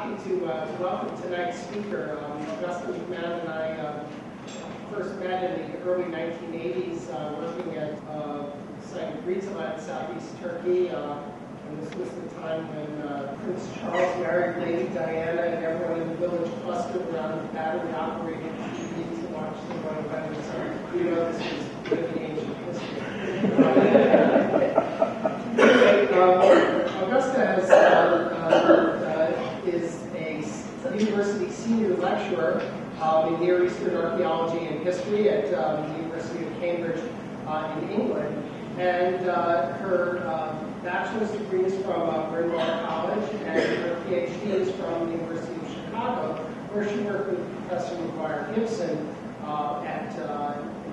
happy to welcome tonight's speaker. Augusta, McMahon, and I first met in the early 1980s working at the site of Rizal in southeast Turkey. And this was the time when Prince Charles married Lady Diana, and everyone in the village clustered around the battery-operated TV to watch the royal wedding. So you know this was really ancient history. Augusta is a university senior lecturer in Near Eastern archaeology and history at the University of Cambridge in England. And her bachelor's degree is from Bryn Mawr College, and her PhD is from the University of Chicago, where she worked with Professor McGuire Gibson at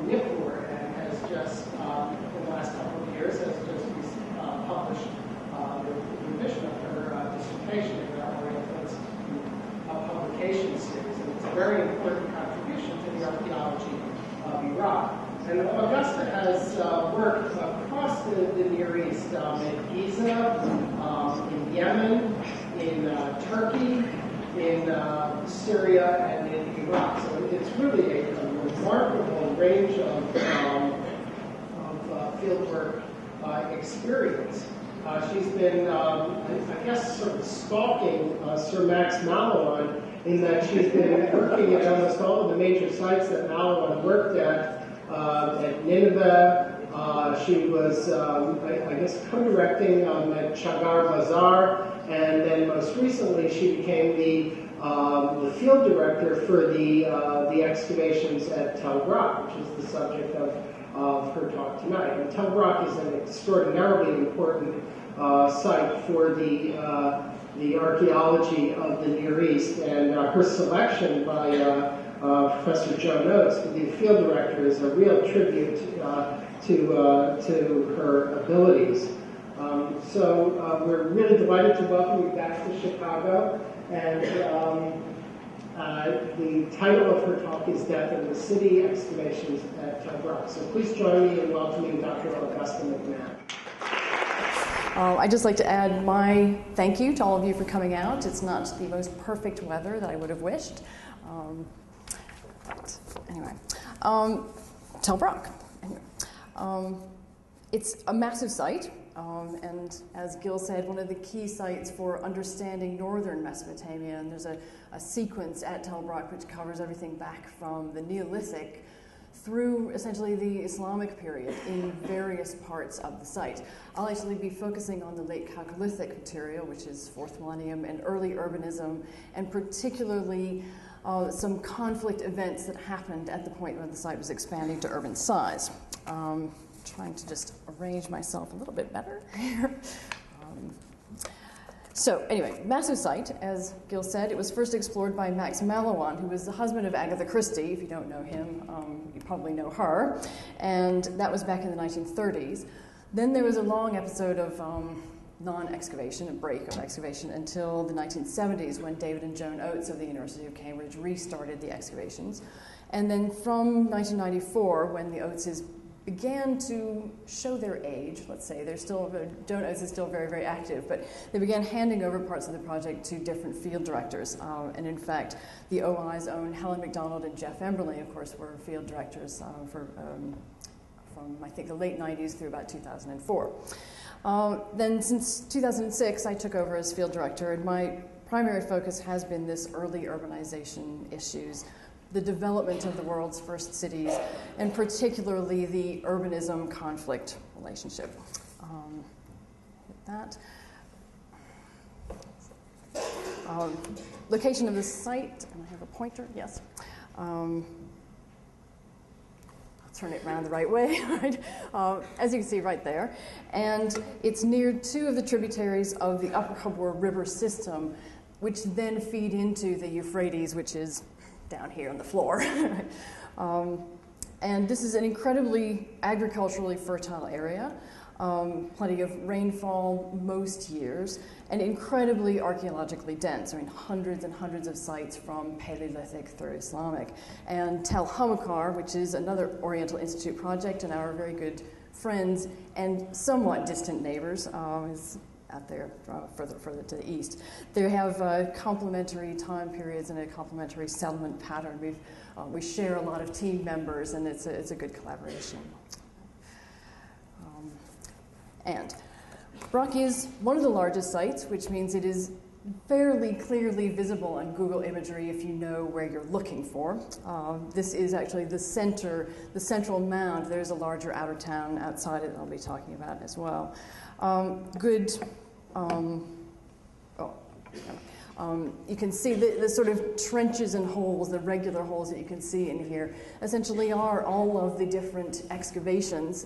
NIPUR, and has just, in the last couple of years, has just published the revision of her dissertation in the Oriental Institute publication series. And it's a very important contribution to the archaeology of Iraq. And Augusta has worked across the Near East, in Giza, in Yemen, in Turkey, in Syria, and in Iraq. So it's really a remarkable range of fieldwork experience. She's been, I guess, sort of stalking Sir Max Mallowan in that she's been working at almost all of the major sites that Mallowan worked at Nineveh. She was, I guess, co-directing at Chagar Bazaar, and then most recently she became the field director for the excavations at Tell Brak, which is the subject of her talk tonight. And Tell Brak is an extraordinarily important site for the archaeology of the Near East, and her selection by Professor Joan Oates to be the field director is a real tribute to her abilities. So we're really delighted to welcome you back to Chicago, and the title of her talk is Death in the City, Excavations at Tell Brak. So please join me in welcoming Dr. Augusta McMahon. I'd just like to add my thank you to all of you for coming out. It's not the most perfect weather that I would have wished. But anyway, Tell Brak. Anyway, it's a massive site, and as Gil said, one of the key sites for understanding northern Mesopotamia. And there's a sequence at Tell Brak which covers everything back from the Neolithic through essentially the Islamic period in various parts of the site. I'll actually be focusing on the late Chalcolithic material, which is 4th millennium, and early urbanism, and particularly some conflict events that happened at the point when the site was expanding to urban size. Trying to just arrange myself a little bit better here. So anyway, massive site, as Gil said. It was first explored by Max Mallowan, who was the husband of Agatha Christie. If you don't know him, you probably know her. And that was back in the 1930s. Then there was a long episode of non-excavation, a break of excavation, until the 1970s when David and Joan Oates of the University of Cambridge restarted the excavations. And then from 1994, when the Oateses began to show their age, let's say, they're still, Joan Oates is still very, very active, but they began handing over parts of the project to different field directors. And in fact, the OI's own Helen MacDonald and Jeff Emberley, of course, were field directors from, I think, the late 90s through about 2004. Then since 2006, I took over as field director, and my primary focus has been this early urbanization issues, the development of the world's first cities, and particularly the urbanism conflict relationship. With that, location of the site, and I have a pointer, yes. I'll turn it around the right way, right? As you can see right there. And it's near two of the tributaries of the Upper Habur River system, which then feed into the Euphrates, which is down here on the floor. And this is an incredibly agriculturally fertile area, plenty of rainfall most years, and incredibly archaeologically dense. I mean, hundreds and hundreds of sites from Paleolithic through Islamic. And Tel Hamakar, which is another Oriental Institute project, and our very good friends and somewhat distant neighbors, is out there further to the east. They have complementary time periods and a complementary settlement pattern. We share a lot of team members, and it's a good collaboration. And Brak is one of the largest sites, which means it is fairly clearly visible on Google imagery if you know where you're looking for. This is actually the central mound. There's a larger outer town outside it that I'll be talking about as well. You can see the sort of trenches and holes, the regular holes that you can see in here, essentially are all of the different excavations.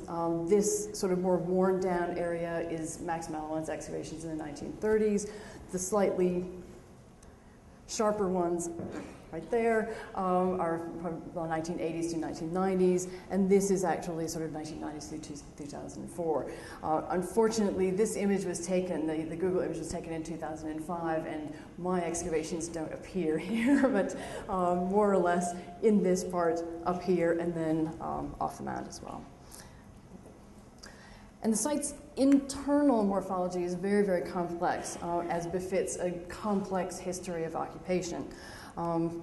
This sort of more worn down area is Max Mallowan's excavations in the 1930s. The slightly sharper ones right there are from the 1980s to 1990s, and this is actually sort of 1990s through 2004. Unfortunately, this image was taken, the Google image was taken in 2005, and my excavations don't appear here, but more or less in this part up here, and then off the mound as well. And the site's internal morphology is very, very complex, as befits a complex history of occupation.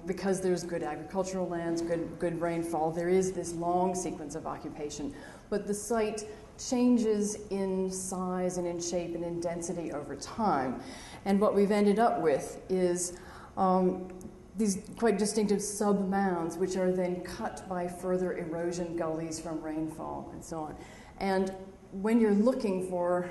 Because there's good agricultural lands, good rainfall, there is this long sequence of occupation. But the site changes in size and in shape and in density over time. And what we've ended up with is these quite distinctive sub-mounds, which are then cut by further erosion gullies from rainfall and so on. And when you're looking for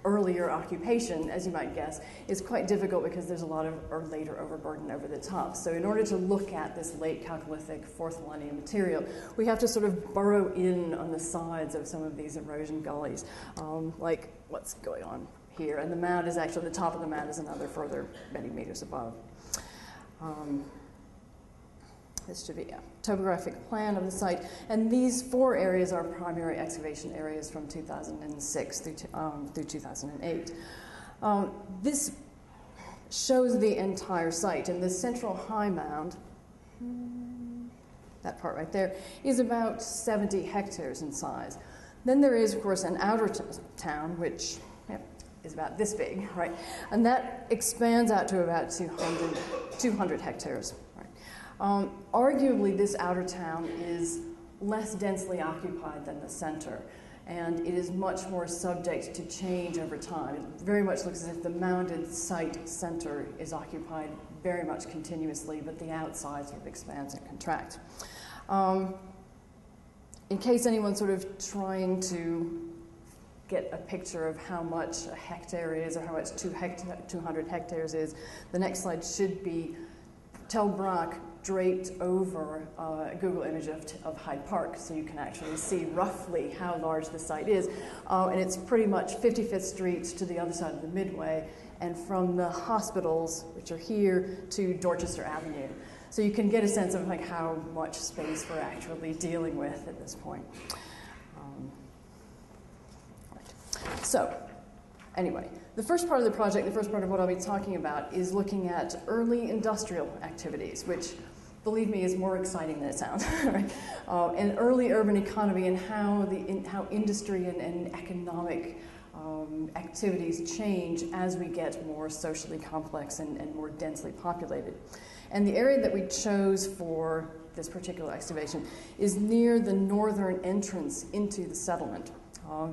earlier occupation, as you might guess, is quite difficult because there's a lot of later overburden over the top. So in order to look at this late Chalcolithic, 4th millennium material, we have to sort of burrow in on the sides of some of these erosion gullies, like what's going on here. And the mound is actually, the top of the mound is another further many meters above. This should be a topographic plan of the site. And these 4 areas are primary excavation areas from 2006 through 2008. This shows the entire site. And the central high mound, that part right there, is about 70 hectares in size. Then there is, of course, an outer town, which is about this big, right? And that expands out to about 200 hectares. Arguably, this outer town is less densely occupied than the center, and it is much more subject to change over time. It very much looks as if the mounded site center is occupied very much continuously, but the outside sort of expands and contracts. In case anyone's sort of trying to get a picture of how much a hectare is or how much 200 hectares is, the next slide should be Tell Brak draped over a Google image of Hyde Park, so you can actually see roughly how large the site is. And it's pretty much 55th Street to the other side of the Midway, and from the hospitals, which are here, to Dorchester Avenue. So you can get a sense of like how much space we're actually dealing with at this point. Right. So, anyway, the first part of the project, the first part of what I'll be talking about, is looking at early industrial activities, which, believe me, is more exciting than it sounds. Right? An early urban economy and how industry and economic activities change as we get more socially complex and more densely populated. And the area that we chose for this particular excavation is near the northern entrance into the settlement.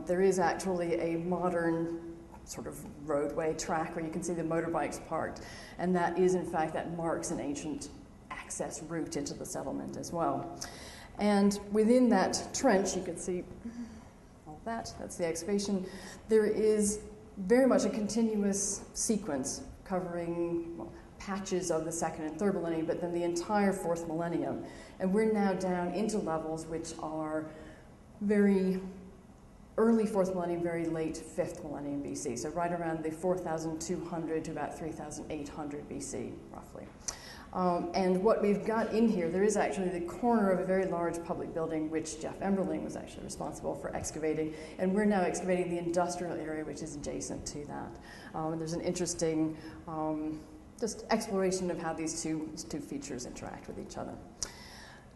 There is actually a modern sort of roadway track where you can see the motorbikes parked, and that is, in fact, that marks an ancient access route into the settlement as well. And within that trench, you can see all that. That's the excavation. There is very much a continuous sequence covering patches of the 2nd and 3rd millennium, but then the entire 4th millennium. And we're now down into levels which are very early 4th millennium, very late 5th millennium BC. So right around the 4,200 to about 3,800 BC, roughly. And what we've got in here, there is actually the corner of a very large public building, which Jeff Emberling was actually responsible for excavating. And we're now excavating the industrial area, which is adjacent to that. And there's an interesting just exploration of how these two features interact with each other.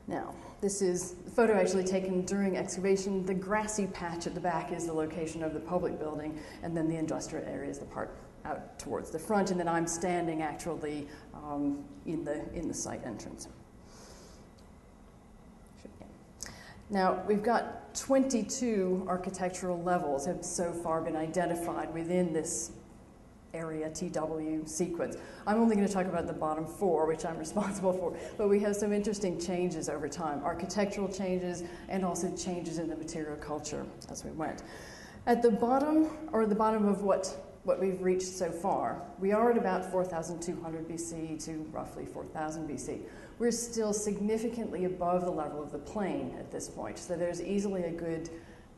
Now, this is a photo actually taken during excavation. The grassy patch at the back is the location of the public building, and then the industrial area is the part out towards the front, and then I'm standing actually in the site entrance. Now, we've got 22 architectural levels have so far been identified within this area TW sequence. I'm only going to talk about the bottom 4, which I'm responsible for, but we have some interesting changes over time, architectural changes and also changes in the material culture as we went. At the bottom, or the bottom of what we've reached so far, we are at about 4,200 BC to roughly 4,000 BC. We're still significantly above the level of the plain at this point, so there's easily a good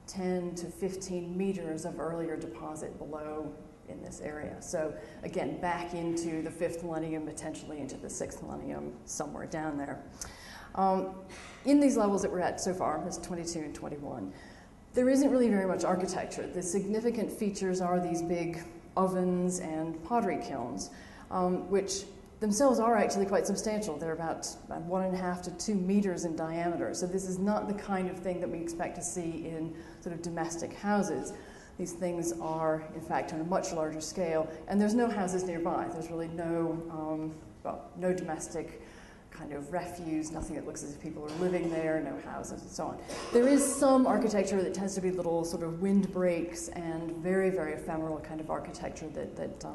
10 to 15 meters of earlier deposit below in this area. So again, back into the 5th millennium, potentially into the 6th millennium, somewhere down there. In these levels that we're at so far, that's 22 and 21, there isn't really very much architecture. The significant features are these big ovens and pottery kilns, which themselves are actually quite substantial. They're about 1.5 to 2 meters in diameter. So this is not the kind of thing that we expect to see in sort of domestic houses. These things are, in fact, on a much larger scale, and there's no houses nearby. There's really no, no domestic kind of refuse, nothing that looks as if people are living there, no houses and so on. There is some architecture that tends to be little sort of windbreaks and very, very ephemeral kind of architecture that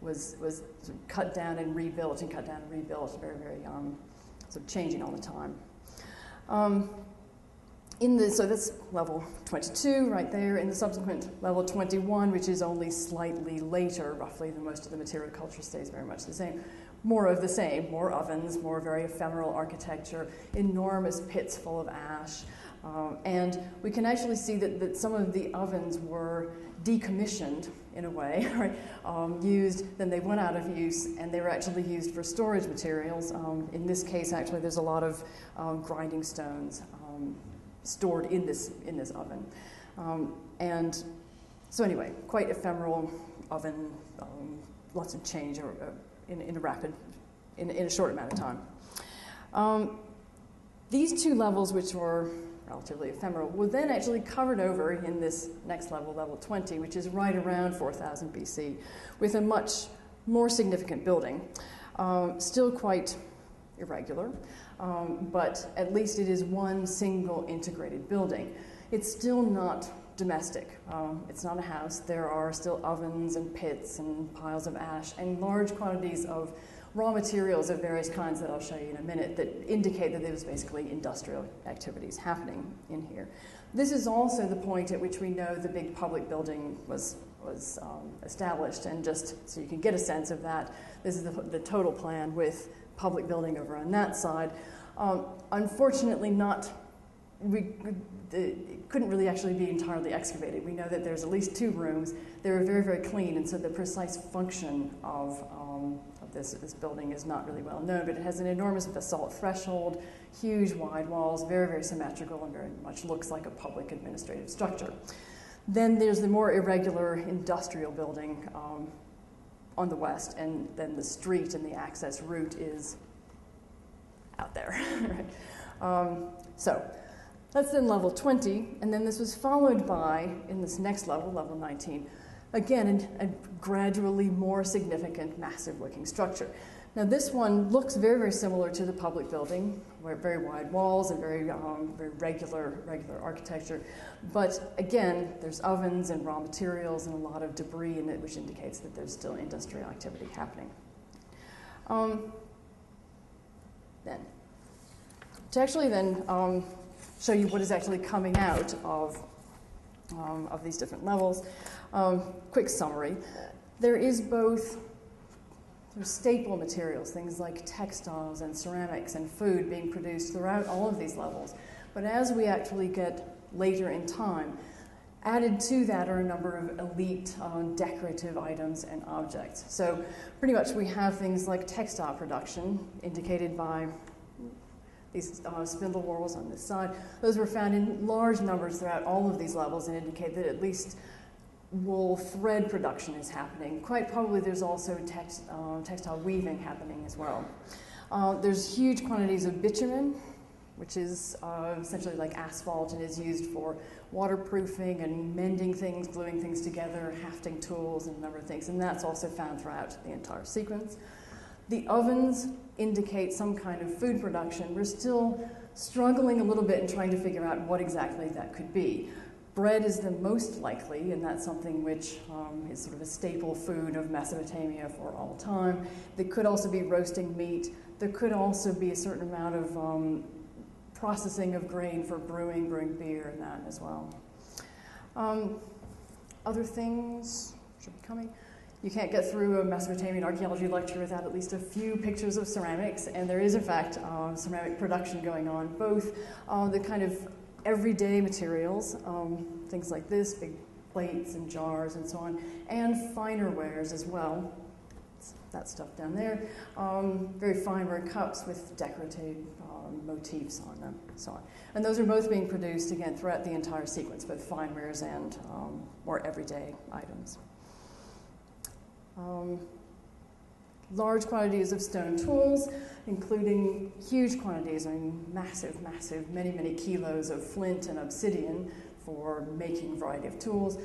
was sort of cut down and rebuilt and cut down and rebuilt, very, very sort of changing all the time. So that's level 22 right there. In the subsequent level 21, which is only slightly later, roughly, than most of the material culture stays very much the same. More of the same, more ovens, more very ephemeral architecture, enormous pits full of ash. And we can actually see that some of the ovens were decommissioned in a way, right? Used, then they went out of use, and they were actually used for storage materials. In this case, actually, there's a lot of grinding stones stored in this oven. And so anyway, quite ephemeral oven, lots of change in a short amount of time. These two levels, which were relatively ephemeral, were then actually covered over in this next level, level 20, which is right around 4000 BC, with a much more significant building. Still quite irregular, but at least it is one single integrated building. It's still not domestic. It's not a house. There are still ovens and pits and piles of ash and large quantities of raw materials of various kinds that I'll show you in a minute that indicate that there was basically industrial activities happening in here. This is also the point at which we know the big public building was established, and just so you can get a sense of that, this is the total plan with public building over on that side. Unfortunately, it couldn't really actually be entirely excavated. We know that there's at least 2 rooms. They were very, very clean, and so the precise function of this building is not really well known, but it has an enormous basalt threshold, huge wide walls, very, very symmetrical, and very much looks like a public administrative structure. Then there's the more irregular industrial building on the west, and then the street and the access route is out there. Right? So that's then level 20, and then this was followed by, in this next level, level 19, again, a gradually more significant, massive-looking structure. Now, this one looks very, very similar to the public building, where very wide walls and very regular architecture. But again, there's ovens and raw materials and a lot of debris in it, which indicates that there's still industrial activity happening. To actually then show you what is actually coming out of these different levels. Quick summary. There is both staple materials, things like textiles and ceramics and food being produced throughout all of these levels. But as we actually get later in time, added to that are a number of elite decorative items and objects. So pretty much we have things like textile production, indicated by these spindle whorls on this side. Those were found in large numbers throughout all of these levels and indicate that at least wool thread production is happening. Quite probably there's also textile weaving happening as well. There's huge quantities of bitumen which is essentially like asphalt and is used for waterproofing and mending things, gluing things together, hafting tools, and a number of things. And that's also found throughout the entire sequence. The ovens indicate some kind of food production. We're still struggling a little bit in trying to figure out what exactly that could be. Bread is the most likely, and that's something which is sort of a staple food of Mesopotamia for all time. There could also be roasting meat. There could also be a certain amount of processing of grain for brewing beer and that as well. Other things should be coming. You can't get through a Mesopotamian archaeology lecture without at least a few pictures of ceramics, and there is in fact ceramic production going on, both the kind of everyday materials, things like this, big plates and jars and so on, and finer wares as well. That stuff down there. Very fine ware cups with decorative motifs on them, and so on. And those are both being produced, again, throughout the entire sequence, both fine wares and more everyday items. Large quantities of stone tools, including huge quantities, I mean massive, many, many kilos of flint and obsidian for making a variety of tools.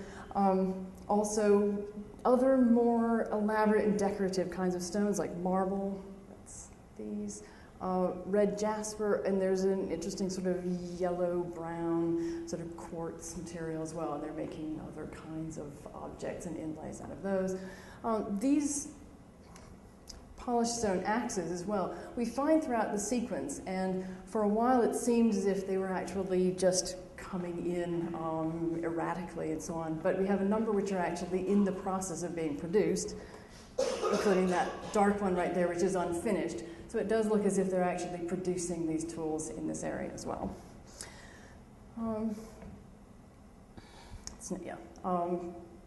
Also, other more elaborate and decorative kinds of stones like marble, that's these, red jasper, and there's an interesting sort of yellow-brown sort of quartz material as well, and they're making other kinds of objects and inlays out of those. These polished stone axes as well, we find throughout the sequence, and for a while it seemed as if they were actually just coming in erratically and so on, but we have a number which are actually in the process of being produced, including that dark one right there which is unfinished. So it does look as if they're actually producing these tools in this area as well.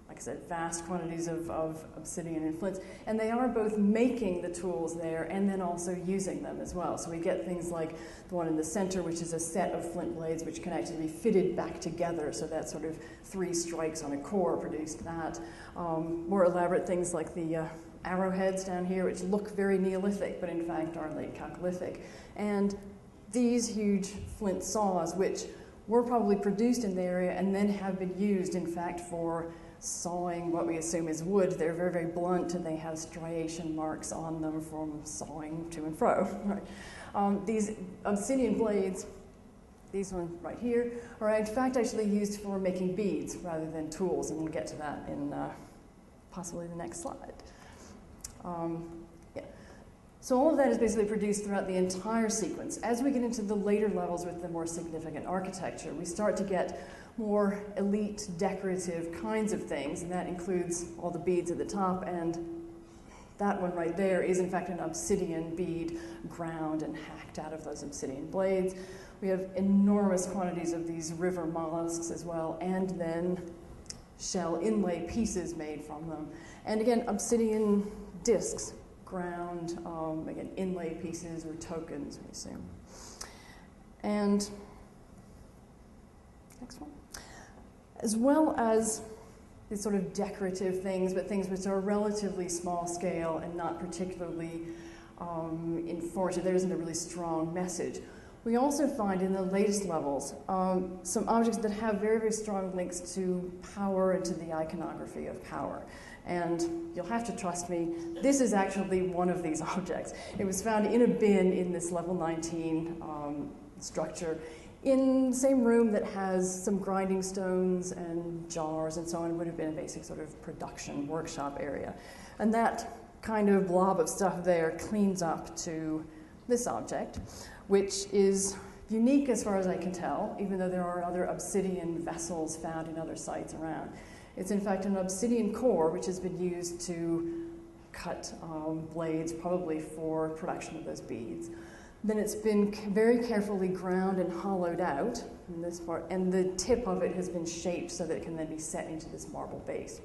Like I said, vast quantities of obsidian and flints, and they are both making the tools there and then also using them as well. So we get things like the one in the center, which is a set of flint blades which can actually be fitted back together, so that sort of 3 strikes on a core produced that. More elaborate things like the arrowheads down here, which look very Neolithic, but in fact are late Chalcolithic. And these huge flint saws, which were probably produced in the area and then have been used, in fact, for sawing what we assume is wood. They're very, very blunt, and they have striation marks on them from sawing to and fro. Right. These obsidian blades, these ones right here, are in fact actually used for making beads rather than tools, and we'll get to that in possibly the next slide. Yeah. So all of that is basically produced throughout the entire sequence. As we get into the later levels with the more significant architecture, we start to get more elite decorative kinds of things, and that includes all the beads at the top, and that one right there is in fact an obsidian bead ground and hacked out of those obsidian blades. We have enormous quantities of these river mollusks as well, and then shell inlay pieces made from them. And again, obsidian discs ground, again, inlay pieces or tokens, we assume. And next one. As well as these sort of decorative things, but things which are relatively small scale and not particularly informative. There isn't a really strong message. We also find in the latest levels some objects that have very, very strong links to power and to the iconography of power. And you'll have to trust me, this is actually one of these objects. It was found in a bin in this level 19 structure, in the same room that has some grinding stones and jars and so on. It would have been a basic sort of production workshop area. And that kind of blob of stuff there cleans up to this object, which is unique as far as I can tell, even though there are other obsidian vessels found in other sites around. It's in fact an obsidian core, which has been used to cut blades, probably for production of those beads. Then it's been very carefully ground and hollowed out in this part, and the tip of it has been shaped so that it can then be set into this marble base.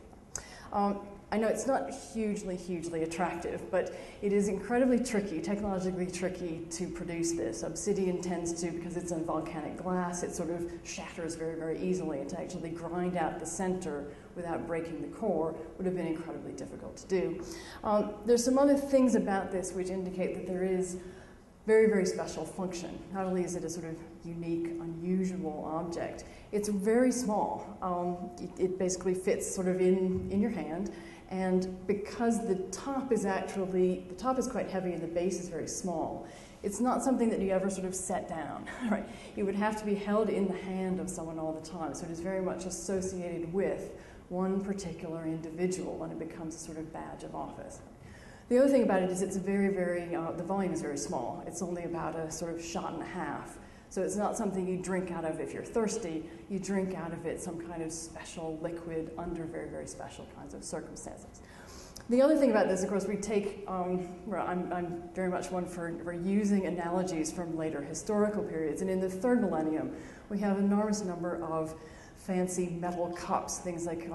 I know it's not hugely attractive, but it is incredibly tricky, technologically tricky to produce this. Obsidian tends to, because it's in volcanic glass, it sort of shatters very, very easily, and to actually grind out the center without breaking the core would have been incredibly difficult to do. There's some other things about this which indicate that there is very, very special function. Not only is it a sort of unique, unusual object, it's very small. It basically fits sort of in your hand, and because the top is quite heavy and the base is very small, it's not something that you ever sort of set down, right? It would have to be held in the hand of someone all the time, so it is very much associated with one particular individual, and it becomes a sort of badge of office. The other thing about it is it's the volume is very small. It's only about a sort of shot and a half. So it's not something you drink out of if you're thirsty. You drink out of it some kind of special liquid under very, very special kinds of circumstances. The other thing about this, of course, we take, I'm very much one for using analogies from later historical periods. And in the 3rd millennium, we have an enormous number of fancy metal cups, things like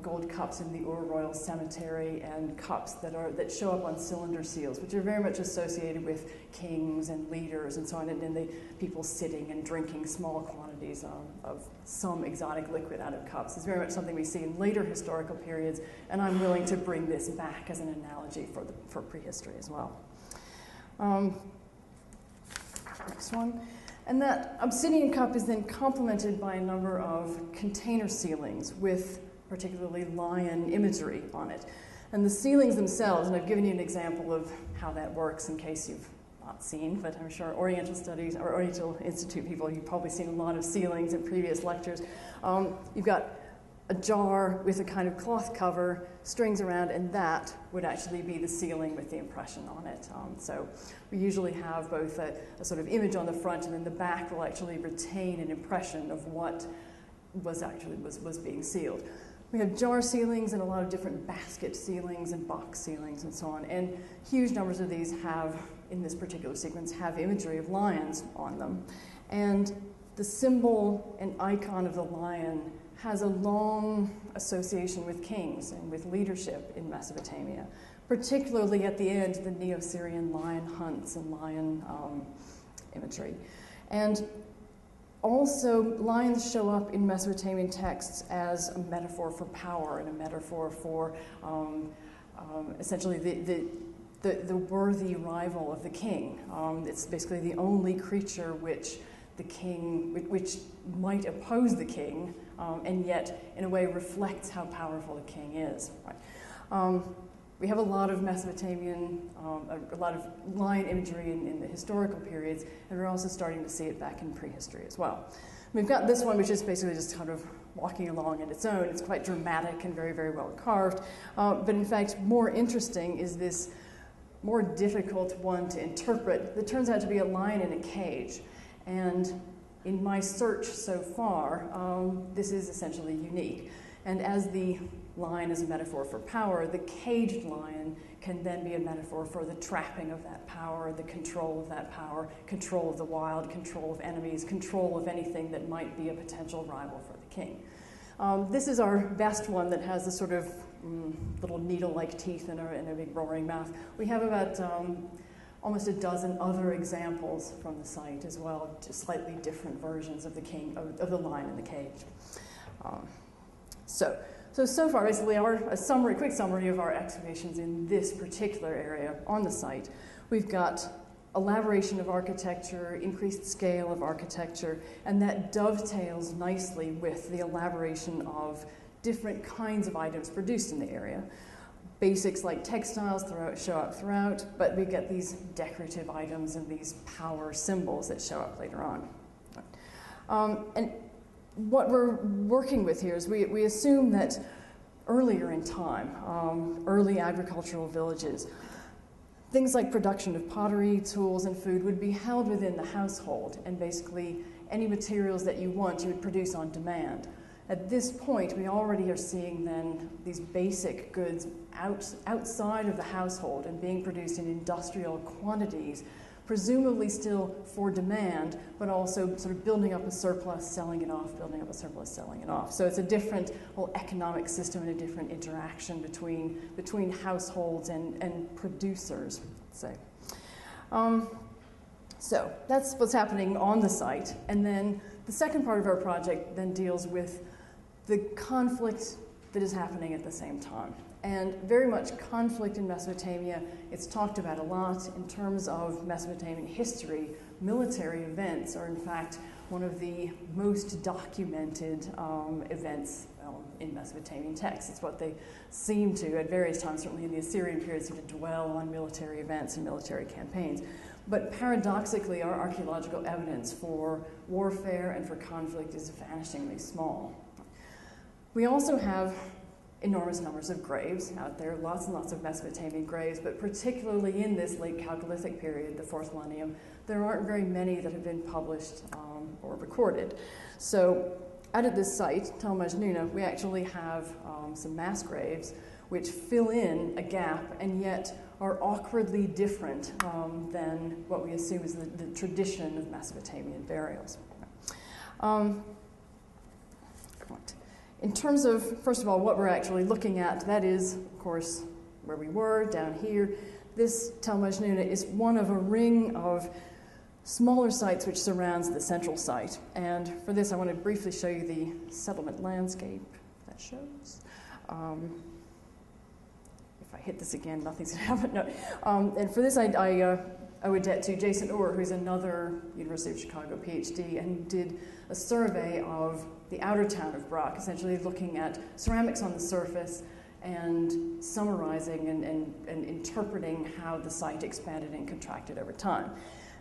gold cups in the Ur-Royal Cemetery, and cups that show up on cylinder seals, which are very much associated with kings and leaders and so on, and the people sitting and drinking small quantities of some exotic liquid out of cups. It's very much something we see in later historical periods, and I'm willing to bring this back as an analogy for prehistory as well. Next one. And that obsidian cup is then complemented by a number of container ceilings with particularly lion imagery on it. And the ceilings themselves, and I've given you an example of how that works in case you've not seen, but I'm sure Oriental Studies or Oriental Institute people, you've probably seen a lot of ceilings in previous lectures. You've got a jar with a kind of cloth cover, strings around, and that would actually be the ceiling with the impression on it. So we usually have both a sort of image on the front, and then the back will actually retain an impression of what was being sealed. We have jar ceilings and a lot of different basket ceilings and box ceilings and so on, and huge numbers of these have, in this particular sequence, have imagery of lions on them. And the symbol and icon of the lion has a long association with kings and with leadership in Mesopotamia, particularly at the end, the Neo-Syrian lion hunts and lion imagery. And also, lions show up in Mesopotamian texts as a metaphor for power and a metaphor for essentially the worthy rival of the king. It's basically the only creature which might oppose the king, and yet in a way reflects how powerful the king is. Right? We have a lot of Mesopotamian, a lot of lion imagery in the historical periods, and we're also starting to see it back in prehistory as well. We've got this one, which is basically just kind of walking along on its own. It's quite dramatic and very, very well carved. But in fact, more interesting is this more difficult one to interpret that turns out to be a lion in a cage. And in my search so far, this is essentially unique. And as the lion is a metaphor for power, the caged lion can then be a metaphor for the trapping of that power, the control of that power, control of the wild, control of enemies, control of anything that might be a potential rival for the king. This is our best one that has the sort of little needle-like teeth and a big roaring mouth. We have about almost a dozen other examples from the site as well, just slightly different versions of the king, of the lion in the cage. So far, basically, a quick summary of our excavations in this particular area on the site. We've got elaboration of architecture, increased scale of architecture, and that dovetails nicely with the elaboration of different kinds of items produced in the area. Basics like textiles show up throughout, but we get these decorative items and these power symbols that show up later on. And what we're working with here is we assume that earlier in time, early agricultural villages, things like production of pottery, tools, and food would be held within the household, and basically any materials that you want, you would produce on demand. At this point, we already are seeing then these basic goods outside of the household and being produced in industrial quantities, presumably still for demand, but also sort of building up a surplus, selling it off, building up a surplus, selling it off. So it's a different whole economic system and a different interaction between households and producers, let's say. So that's what's happening on the site. And then the second part of our project then deals with the conflict that is happening at the same time. and very much conflict in Mesopotamia. It's talked about a lot in terms of Mesopotamian history. Military events are in fact one of the most documented events in Mesopotamian texts. It's what they seem to, at various times, certainly in the Assyrian period, seem to dwell on military events and military campaigns. But paradoxically, our archaeological evidence for warfare and for conflict is vanishingly small. We also have enormous numbers of graves out there, lots and lots of Mesopotamian graves, but particularly in this late Chalcolithic period, the 4th millennium, there aren't very many that have been published or recorded. So out at this site, Tell Brak, we actually have some mass graves which fill in a gap and yet are awkwardly different than what we assume is the tradition of Mesopotamian burials. In terms of, first of all, what we're actually looking at, that is, of course, where we were, down here. This Tell Brak is one of a ring of smaller sites which surrounds the central site. And for this, I want to briefly show you the settlement landscape that shows. If I hit this again, nothing's going to happen. No. And for this, I owe a debt to Jason Orr, who's another University of Chicago PhD, and did a survey of the outer town of Brak, essentially looking at ceramics on the surface and summarizing and interpreting how the site expanded and contracted over time.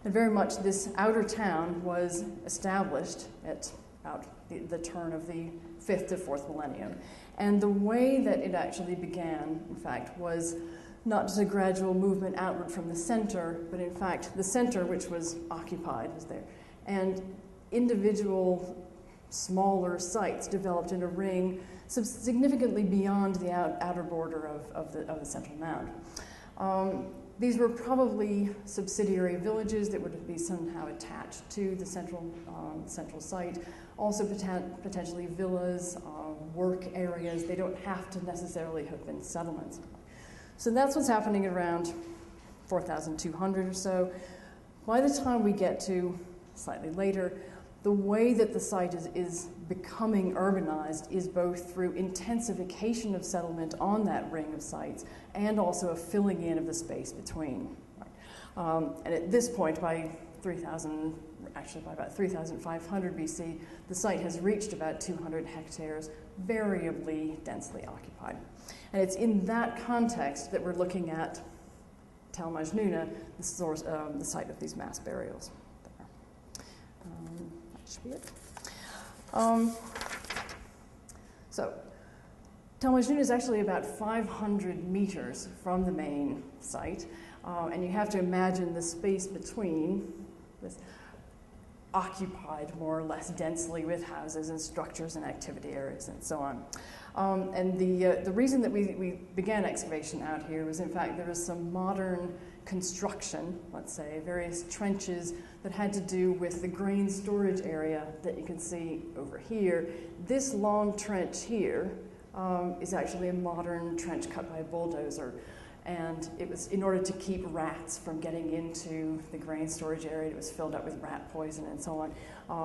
And very much this outer town was established at about the turn of the 5th to 4th millennium. And the way that it actually began, in fact, was not just a gradual movement outward from the center, but in fact the center, which was occupied, was there. And individual smaller sites developed in a ring significantly beyond the outer border of the central mound. These were probably subsidiary villages that would be somehow attached to the central site. Also potentially villas, work areas. They don't have to necessarily have been settlements. So that's what's happening around 4,200 or so. By the time we get to slightly later, the way that the site is becoming urbanized is both through intensification of settlement on that ring of sites and also a filling in of the space between. And at this point, by about 3,500 BC, the site has reached about 200 hectares, variably densely occupied. And it's in that context that we're looking at Tell Brak, the site of these mass burials. That should be it. So, Tell Brak is actually about 500 meters from the main site, and you have to imagine the space between this occupied more or less densely with houses and structures and activity areas and so on. And the reason that we began excavation out here was, in fact, there was some modern construction, let's say, various trenches that had to do with the grain storage area that you can see over here. This long trench here is actually a modern trench cut by a bulldozer. And it was in order to keep rats from getting into the grain storage area. It was filled up with rat poison and so on.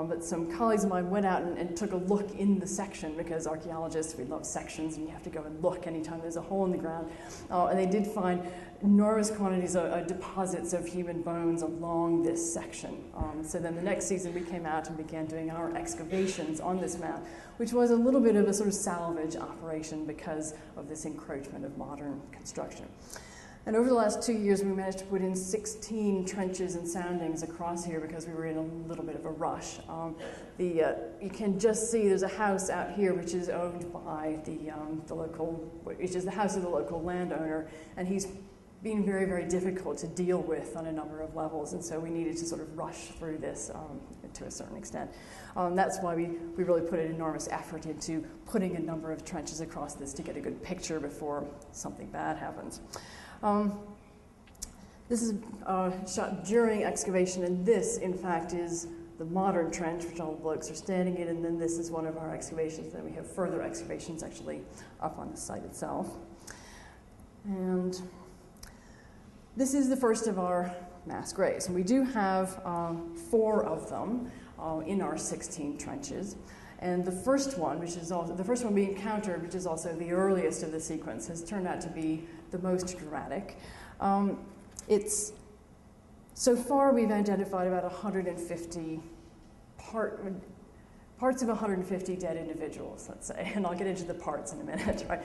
But some colleagues of mine went out and took a look in the section, because archaeologists, we love sections, and you have to go and look anytime there's a hole in the ground. And they did find enormous quantities of deposits of human bones along this section. So then the next season we came out and began doing our excavations on this map, which was a little bit of a sort of salvage operation because of this encroachment of modern construction. And over the last 2 years, we managed to put in 16 trenches and soundings across here because we were in a little bit of a rush. You can just see there's a house out here which is owned by the local, which is the house of the local landowner, and he's been very, very difficult to deal with on a number of levels, and so we needed to sort of rush through this to a certain extent. That's why we really put an enormous effort into putting a number of trenches across this to get a good picture before something bad happens. This is shot during excavation, and this, in fact, is the modern trench, which all the blokes are standing in, and then this is one of our excavations. Then we have further excavations actually up on the site itself. And this is the first of our mass graves, and we do have 4 of them in our 16 trenches. And the first one, which is also the first one we encountered, which is also the earliest of the sequence, has turned out to be the most dramatic. So far we've identified about 150 parts of 150 dead individuals, let's say, and I'll get into the parts in a minute. Right?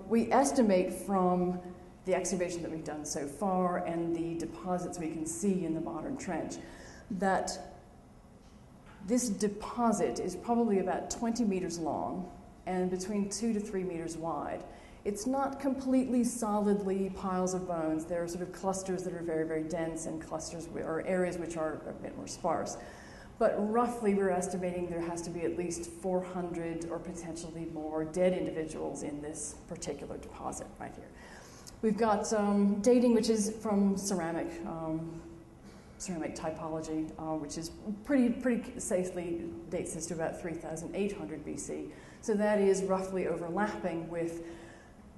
We estimate from the excavation that we've done so far and the deposits we can see in the modern trench that this deposit is probably about 20 meters long and between 2 to 3 meters wide. It's not completely solidly piles of bones. There are sort of clusters that are very, very dense and clusters or areas which are a bit more sparse. But roughly we're estimating there has to be at least 400 or potentially more dead individuals in this particular deposit right here. We've got dating which is from ceramic typology, which is pretty safely dates this to about 3,800 BC. So that is roughly overlapping with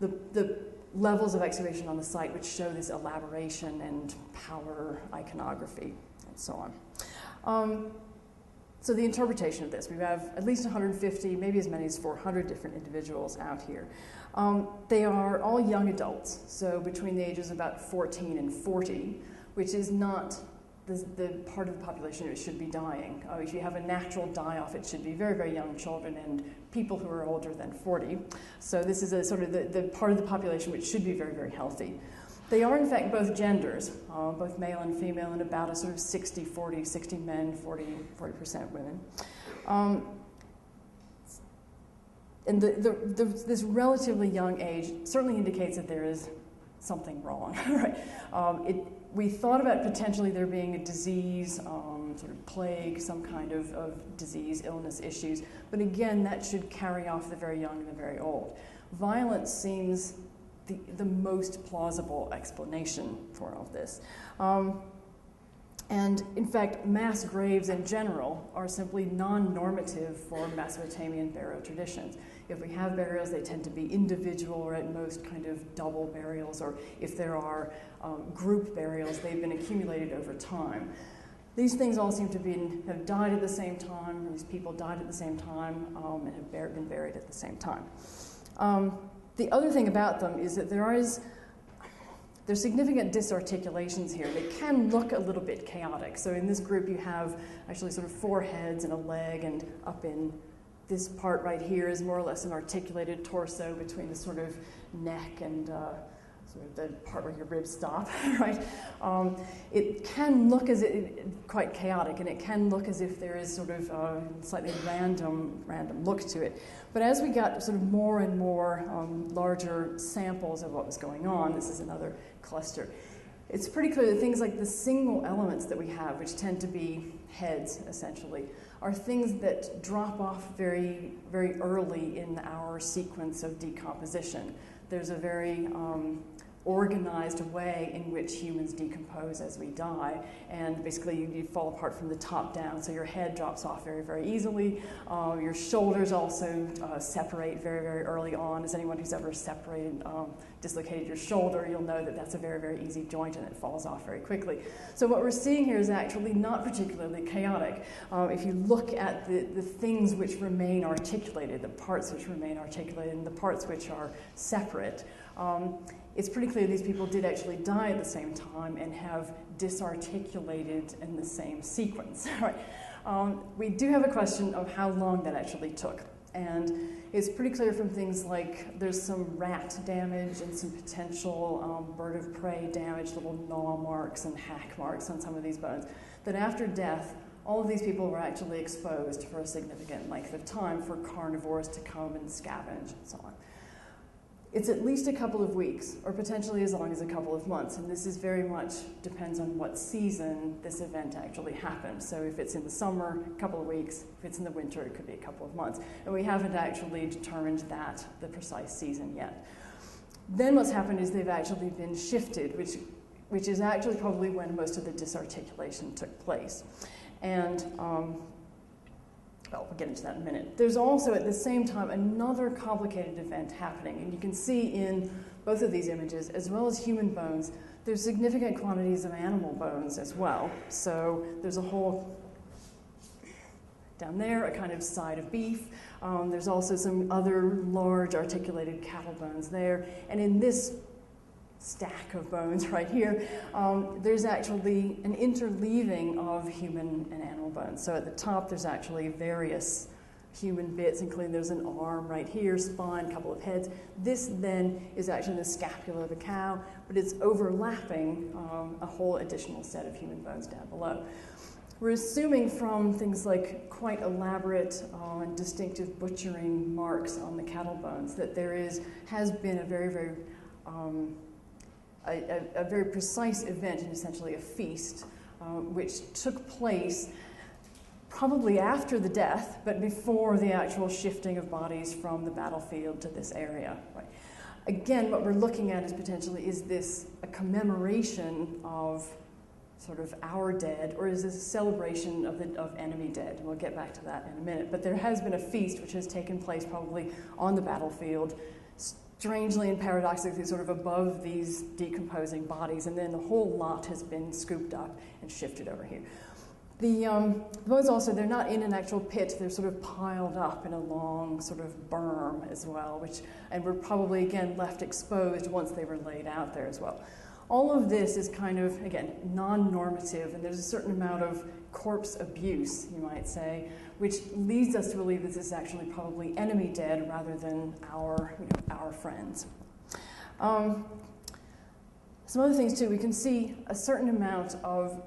the levels of excavation on the site which show this elaboration and power iconography and so on. So the interpretation of this, we have at least 150, maybe as many as 400 different individuals out here. They are all young adults, so between the ages of about 14 and 40, which is not the part of the population that should be dying. If you have a natural die-off, it should be very, very young children and people who are older than 40. So this is a sort of the part of the population which should be very, very healthy. They are, in fact, both genders, both male and female, and about a sort of 60-40, 60 men, 40% women. And this relatively young age certainly indicates that there is something wrong. Right? We thought about potentially there being a disease, sort of plague, some kind of disease, illness issues, but again, that should carry off the very young and the very old. Violence seems the most plausible explanation for all of this. And in fact, mass graves in general are simply non-normative for Mesopotamian burial traditions. If we have burials, they tend to be individual or at most kind of double burials, or if there are group burials, they've been accumulated over time. These things all seem to have died at the same time, these people died at the same time, and have been buried at the same time. The other thing about them is that there's significant disarticulations here. They can look a little bit chaotic. So in this group you have actually sort of 4 heads and a leg, and up in this part right here is more or less an articulated torso between the sort of neck and sort of the part where your ribs stop, right? It can look quite chaotic, and it can look as if there is sort of a slightly random look to it. But as we got sort of more and more larger samples of what was going on, this is another cluster, it's pretty clear that things like the single elements that we have, which tend to be heads, essentially, are things that drop off very, very early in our sequence of decomposition. There's a very organized way in which humans decompose as we die, and basically you fall apart from the top down, so your head drops off very, very easily. Your shoulders also separate very, very early on. As anyone who's ever dislocated your shoulder, you'll know that that's a very, very easy joint and it falls off very quickly. So what we're seeing here is actually not particularly chaotic. If you look at the things which remain articulated, the parts which remain articulated and the parts which are separate, it's pretty clear these people did actually die at the same time and have disarticulated in the same sequence. Right? We do have a question of how long that actually took. And it's pretty clear from things like there's some rat damage and some potential bird of prey damage, little gnaw marks and hack marks on some of these bones, that after death, all of these people were actually exposed for a significant length of time for carnivores to come and scavenge and so on. It's at least a couple of weeks, or potentially as long as a couple of months, and this is very much depends on what season this event actually happened. So if it's in the summer, a couple of weeks. If it's in the winter, it could be a couple of months. And we haven't actually determined the precise season yet. Then what's happened is they've actually been shifted, which is actually probably when most of the disarticulation took place. And well, we'll get into that in a minute. There's also, at the same time, another complicated event happening. And you can see in both of these images, as well as human bones, there's significant quantities of animal bones as well. So there's a whole Down there, a kind of side of beef. There's also some other large articulated cattle bones there. And in this stack of bones right here, there's actually an interleaving of human and animal bones. So at the top, there's actually various human bits, including there's an arm right here, spine, a couple of heads. This then is actually the scapula of a cow, but it's overlapping a whole additional set of human bones down below. We're assuming from things like quite elaborate and distinctive butchering marks on the cattle bones that there has been a very precise event, and essentially a feast, which took place probably after the death, but before the actual shifting of bodies from the battlefield to this area. Right. Again, what we're looking at is potentially, is this a commemoration of sort of our dead, or is this a celebration of enemy dead? And we'll get back to that in a minute. But there has been a feast which has taken place probably on the battlefield, strangely and paradoxically sort of above these decomposing bodies, and then the whole lot has been scooped up and shifted over here. The bones also, they're not in an actual pit, they're sort of piled up in a long sort of berm as well, and were probably, again, left exposed once they were laid out there as well. All of this is kind of, again, non-normative, and there's a certain amount of corpse abuse, you might say, which leads us to believe that this is actually probably enemy dead rather than our friends. Some other things too, we can see a certain amount of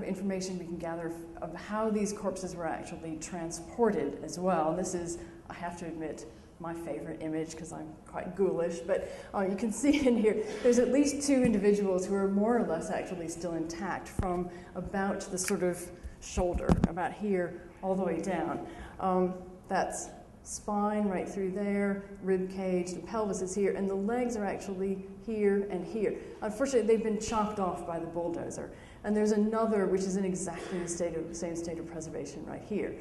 information we can gather of how these corpses were actually transported as well. And this is, I have to admit, my favorite image because I'm quite ghoulish, but you can see in here, there's at least two individuals who are more or less actually still intact from about the sort of shoulder, about here, all the way down. That's spine right through there, rib cage, the pelvis is here, and the legs are actually here and here. Unfortunately, they've been chopped off by the bulldozer. And there's another which is in exactly the same state of preservation right here.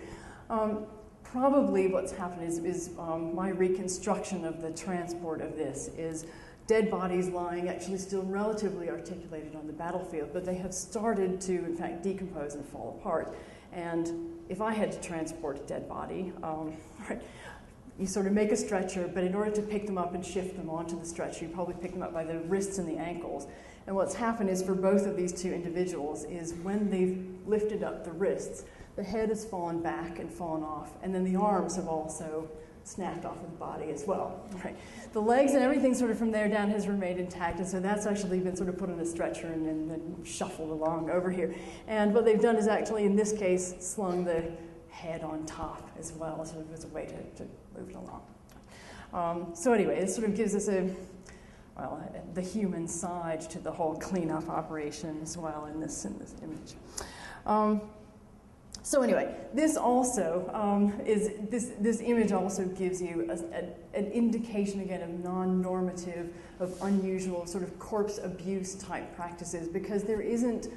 Probably what's happened is my reconstruction of the transport of this is dead bodies lying actually still relatively articulated on the battlefield, but they have started to, in fact, decompose and fall apart. And if I had to transport a dead body, right, you sort of make a stretcher, but in order to pick them up and shift them onto the stretcher, you probably pick them up by the wrists and the ankles. And what's happened is for both of these two individuals is when they've lifted up the wrists, the head has fallen back and fallen off, and then the arms have also snapped off of the body as well. Right. The legs and everything sort of from there down has remained intact, and so that's actually been sort of put on a stretcher and then shuffled along over here. And what they've done is actually, in this case, slung the head on top as well, sort of as a way to move it along. So anyway, it sort of gives us the human side to the whole cleanup operation as well in this image. So anyway, this also this image also gives you an indication again of non-normative, of unusual sort of corpse abuse type practices, because there isn't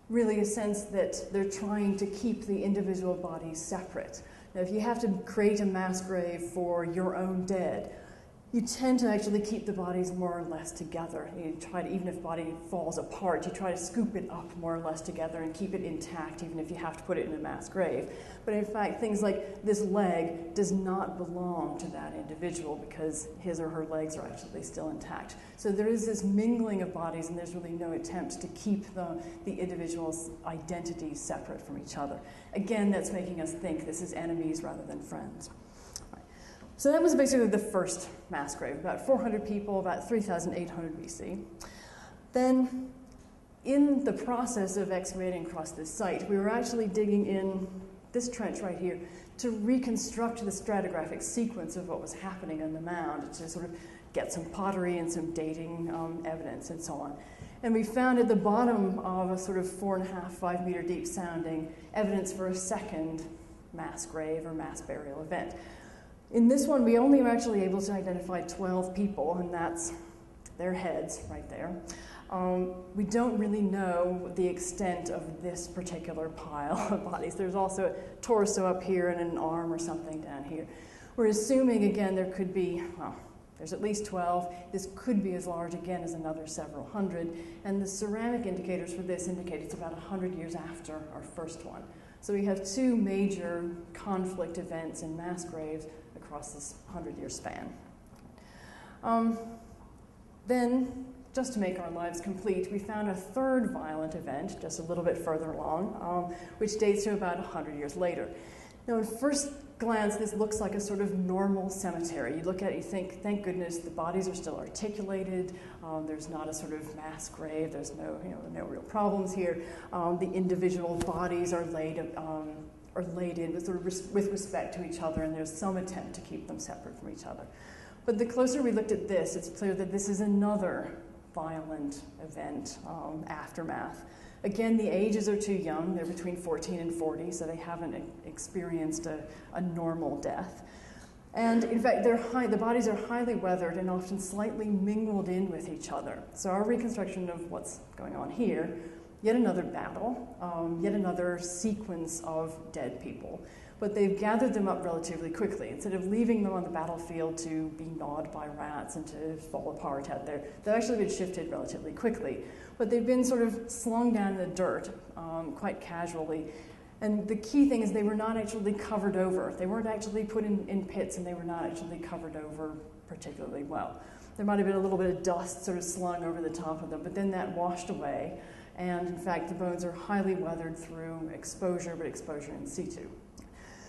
really a sense that they're trying to keep the individual bodies separate. Now, if you have to create a mass grave for your own dead, you tend to actually keep the bodies more or less together. You try to, even if the body falls apart, you try to scoop it up more or less together and keep it intact, even if you have to put it in a mass grave. But in fact, things like this leg does not belong to that individual because his or her legs are actually still intact. So there is this mingling of bodies, and there's really no attempt to keep the individual's identities separate from each other. Again, that's making us think this is enemies rather than friends. So that was basically the first mass grave, about 400 people, about 3,800 BC. Then, in the process of excavating across this site, we were actually digging in this trench right here to reconstruct the stratigraphic sequence of what was happening on the mound, to sort of get some pottery and some dating evidence and so on. And we found at the bottom of a sort of 4.5, 5 meter deep sounding evidence for a second mass grave or mass burial event. In this one, we only were actually able to identify 12 people, and that's their heads right there. We don't really know the extent of this particular pile of bodies. There's also a torso up here and an arm or something down here. We're assuming, again, there could be, there's at least 12. This could be as large, again, as another several hundred. And the ceramic indicators for this indicate it's about 100 years after our first one. So we have two major conflict events in mass graves across this 100-year span. Then, just to make our lives complete, we found a third violent event just a little bit further along, which dates to about 100 years later. Now, at first glance, this looks like a sort of normal cemetery. You look at it, you think, thank goodness the bodies are still articulated. There's not a sort of mass grave. There's no real problems here. The individual bodies are laid in with respect to each other, and there's some attempt to keep them separate from each other. But the closer we looked at this, it's clear that this is another violent event, aftermath. Again, the ages are too young. They're between 14 and 40, so they haven't experienced a normal death. And in fact, the bodies are highly weathered and often slightly mingled in with each other. So our reconstruction of what's going on here, yet another battle, yet another sequence of dead people. But they've gathered them up relatively quickly. Instead of leaving them on the battlefield to be gnawed by rats and to fall apart out there, they've actually been shifted relatively quickly. But they've been sort of slung down in the dirt quite casually. And the key thing is they were not actually covered over. They weren't actually put in pits, and they were not actually covered over particularly well. There might have been a little bit of dust sort of slung over the top of them, but then that washed away. And in fact, the bones are highly weathered through exposure, but exposure in situ.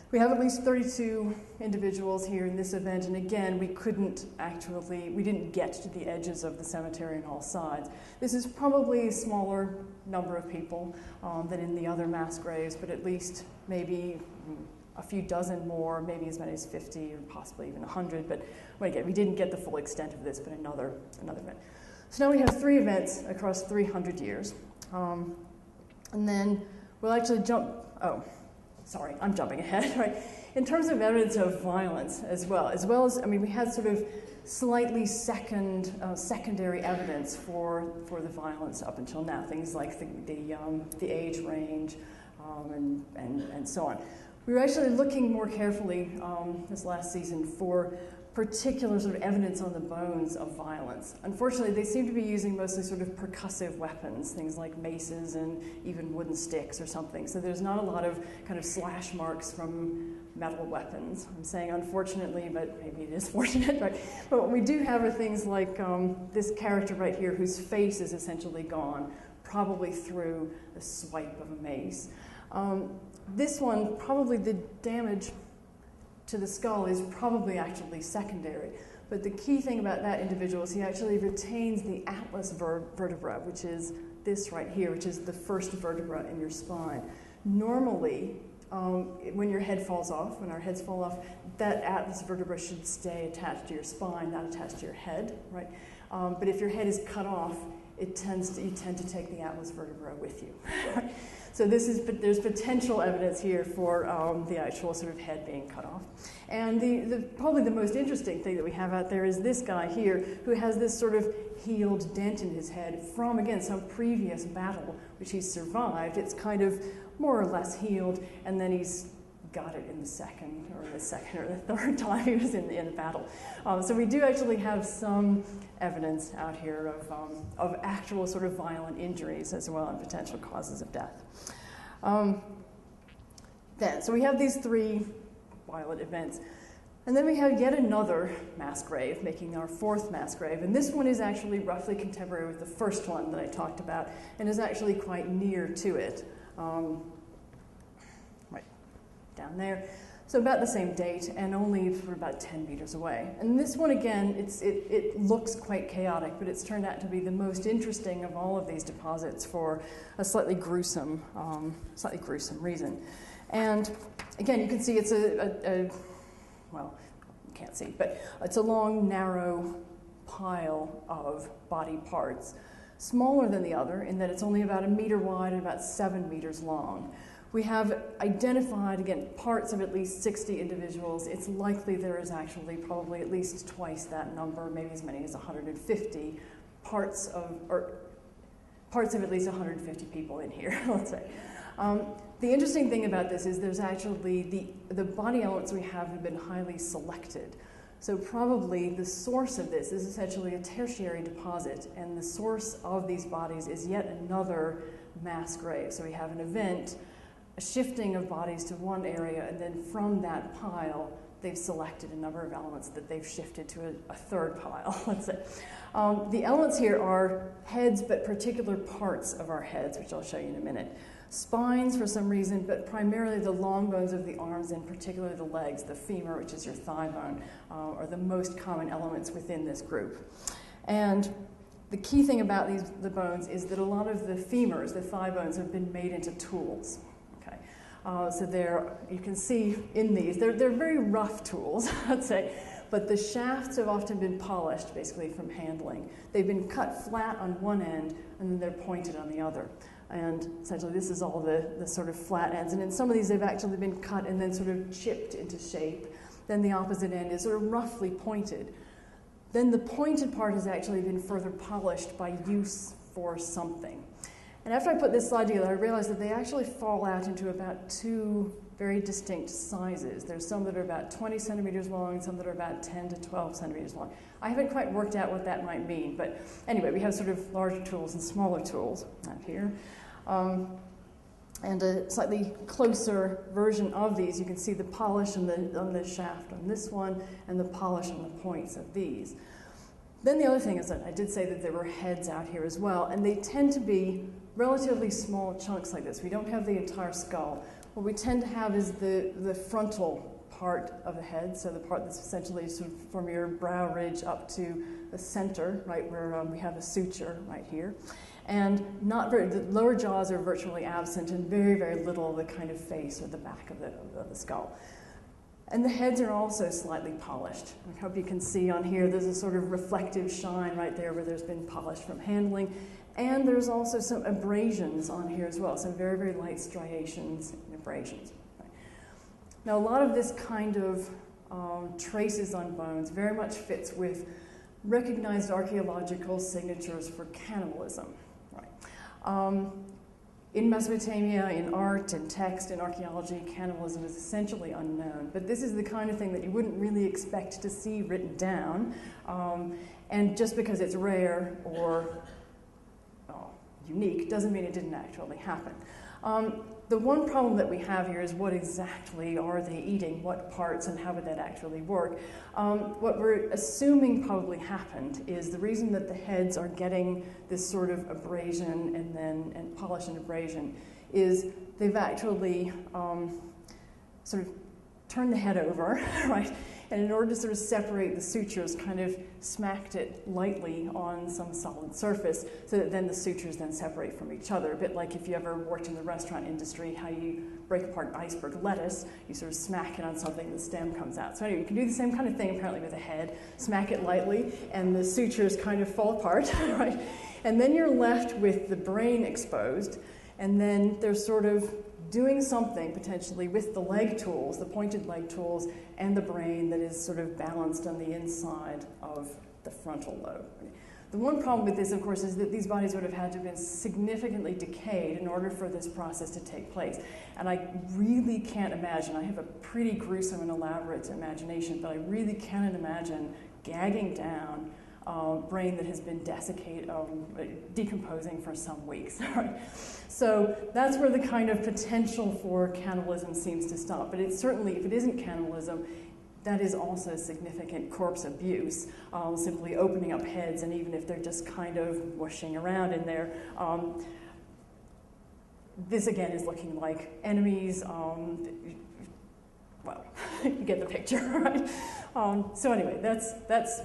We have at least 32 individuals here in this event, and again, we didn't get to the edges of the cemetery on all sides. This is probably a smaller number of people than in the other mass graves, but at least maybe a few dozen more, maybe as many as 50 or possibly even 100, but again, we didn't get the full extent of this, but another event. So now we have 3 events across 300 years. And then we'll actually sorry, I'm jumping ahead, right? In terms of evidence of violence as well as, we had sort of slightly secondary evidence for the violence up until now, things like the age range and so on. We were actually looking more carefully this last season for particular sort of evidence on the bones of violence. Unfortunately, they seem to be using mostly sort of percussive weapons, things like maces and even wooden sticks or something. So there's not a lot of kind of slash marks from metal weapons. I'm saying unfortunately, but maybe it is fortunate, right? But what we do have are things like this character right here whose face is essentially gone, probably through the swipe of a mace. This one, probably the damage to the skull is probably actually secondary. But the key thing about that individual is he actually retains the atlas vertebra, which is this right here, which is the first vertebra in your spine. Normally, when your head falls off, when our heads fall off, that atlas vertebra should stay attached to your spine, not attached to your head, right? But if your head is cut off, you tend to take the atlas vertebra with you. So there's potential evidence here for the actual sort of head being cut off. And probably the most interesting thing that we have out there is this guy here who has this sort of healed dent in his head from, again, some previous battle which he's survived. It's kind of more or less healed, and then he's got it in the second or the third time he was in the battle. So we do actually have some evidence out here of actual sort of violent injuries as well and potential causes of death. So we have these 3 violent events. And then we have yet another mass grave, making our 4th mass grave. And this one is actually roughly contemporary with the first one that I talked about and is actually quite near to it. Right down there. So about the same date and only for about 10 meters away. And this one, again, it looks quite chaotic, but it's turned out to be the most interesting of all of these deposits for a slightly gruesome reason. And again, you can see it's well, you can't see, but it's a long, narrow pile of body parts, smaller than the other in that it's only about 1 meter wide and about 7 meters long. We have identified, again, parts of at least 60 individuals. It's likely there is actually probably at least twice that number, maybe as many as 150 parts of at least 150 people in here, let's say. The interesting thing about this is there's actually, the body elements we have been highly selected. So probably the source of this is essentially a tertiary deposit, and the source of these bodies is yet another mass grave. So we have an event a shifting of bodies to one area, and then from that pile, they've selected a number of elements that they've shifted to a third pile, let's say. The elements here are heads, but particular parts of our heads, which I'll show you in a minute. Spines for some reason, but primarily the long bones of the arms, and particularly the legs, the femur, which is your thigh bone, are the most common elements within this group. And the key thing about the bones is that a lot of the femurs, the thigh bones, have been made into tools. Okay, so you can see in these, they're very rough tools, I'd say, but the shafts have often been polished, basically from handling. They've been cut flat on one end, and then they're pointed on the other. And essentially this is all the sort of flat ends. And in some of these they've actually been cut and then sort of chipped into shape. Then the opposite end is sort of roughly pointed. Then the pointed part has actually been further polished by use for something. And after I put this slide together, I realized that they actually fall out into about two very distinct sizes. There's some that are about 20 centimeters long and some that are about 10 to 12 centimeters long. I haven't quite worked out what that might mean, but anyway, we have sort of larger tools and smaller tools out here. And a slightly closer version of these, you can see the polish on the shaft on this one and the polish on the points of these. Then the other thing is that I did say that there were heads out here as well, and they tend to be relatively small chunks like this. We don't have the entire skull. What we tend to have is the frontal part of the head, so the part that's essentially sort of from your brow ridge up to the center, right where we have a suture right here. And the lower jaws are virtually absent, and very, very little of the kind of face or the back of the skull. And the heads are also slightly polished. I hope you can see on here there's a sort of reflective shine right there where there's been polish from handling. And there's also some abrasions on here as well, some very, very light striations and abrasions. Now, a lot of this kind of traces on bones very much fits with recognized archaeological signatures for cannibalism. Right. In Mesopotamia, in art and text and archaeology, cannibalism is essentially unknown. But this is the kind of thing that you wouldn't really expect to see written down. And just because it's rare or unique doesn't mean it didn't actually happen. The one problem that we have here is what exactly are they eating, what parts, and how would that actually work? What we're assuming probably happened is the reason that the heads are getting this sort of abrasion and polish and abrasion is they've actually sort of turned the head over, right? And in order to sort of separate the sutures, kind of smacked it lightly on some solid surface so that then the sutures then separate from each other. A bit like if you ever worked in the restaurant industry, how you break apart iceberg lettuce, you sort of smack it on something, the stem comes out. So anyway, you can do the same kind of thing apparently with a head, smack it lightly, and the sutures kind of fall apart, right? And then you're left with the brain exposed, and then there's sort of doing something potentially with the leg tools, the pointed leg tools, and the brain that is sort of balanced on the inside of the frontal lobe. The one problem with this, of course, is that these bodies would have had to have been significantly decayed in order for this process to take place. And I really can't imagine, I have a pretty gruesome and elaborate imagination, but I really can't imagine gagging down brain that has been desiccated, decomposing for some weeks. Right? So that's where the kind of potential for cannibalism seems to stop. But it's certainly, if it isn't cannibalism, that is also significant corpse abuse, simply opening up heads, and even if they're just kind of whooshing around in there. This again is looking like enemies. Well, you get the picture, right? So anyway, that's